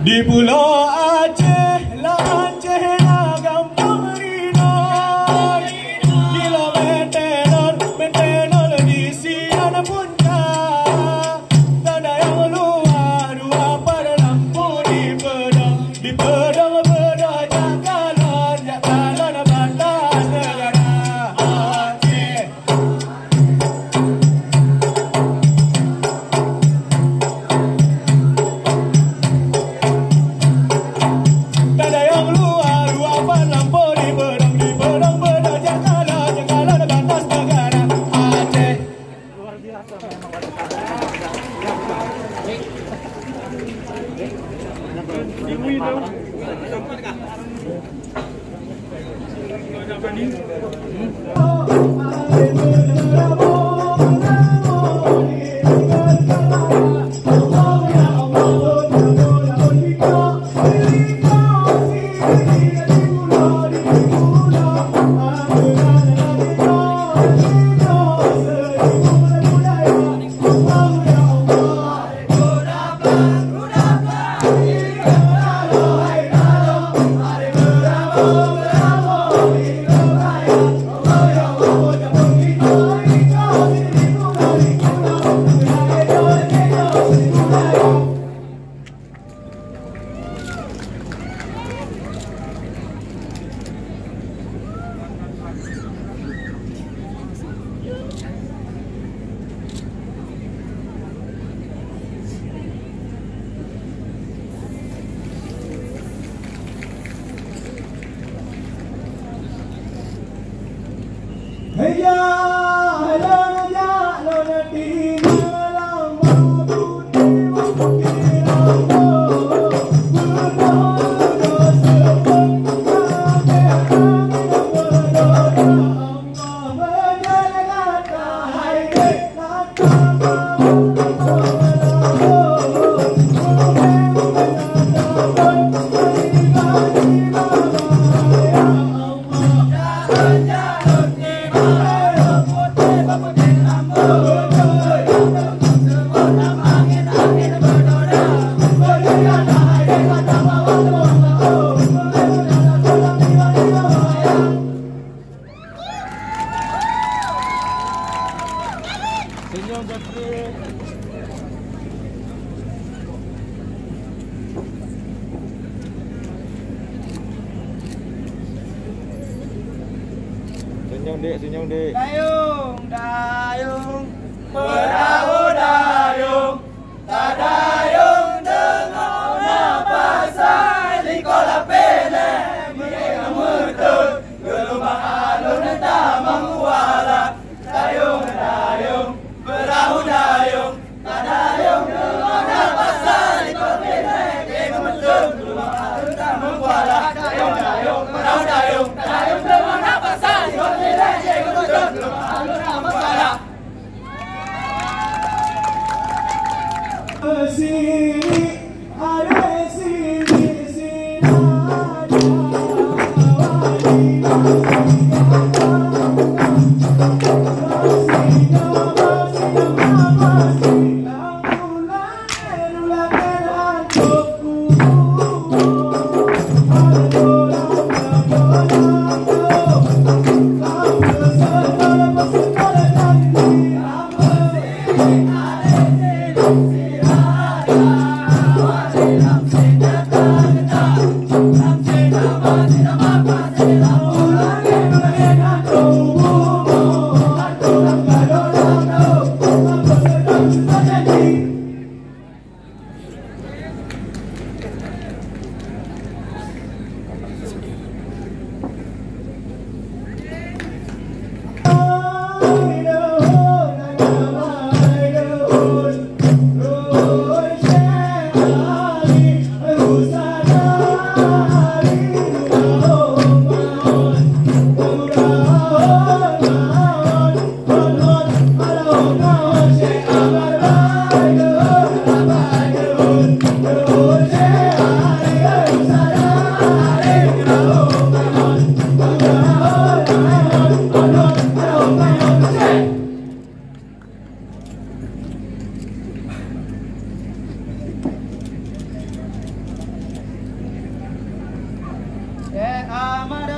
Di Pulau Aceh, lah Aceh lah gampang rinoi. Gila metenon di sian puncak. Tak ada yang luar, dua pada lampu di pedang bedah jakalan batas negara Aceh. Senyum dek. Dayung, perahu dayung, tak dayung tengok napasan di kolam pele, mereka mutut, gelombang alun tak menguala. Dayung, perahu dayung, tak dayung tengok napasan di kolam pele, mereka mutut, gelombang alun tak menguala. Dayung, perahu dayung, tak dayung tengok napasan di kolam pele, mereka mutut, gelombang alun tak menguala. Sini, ada sini. Thank you.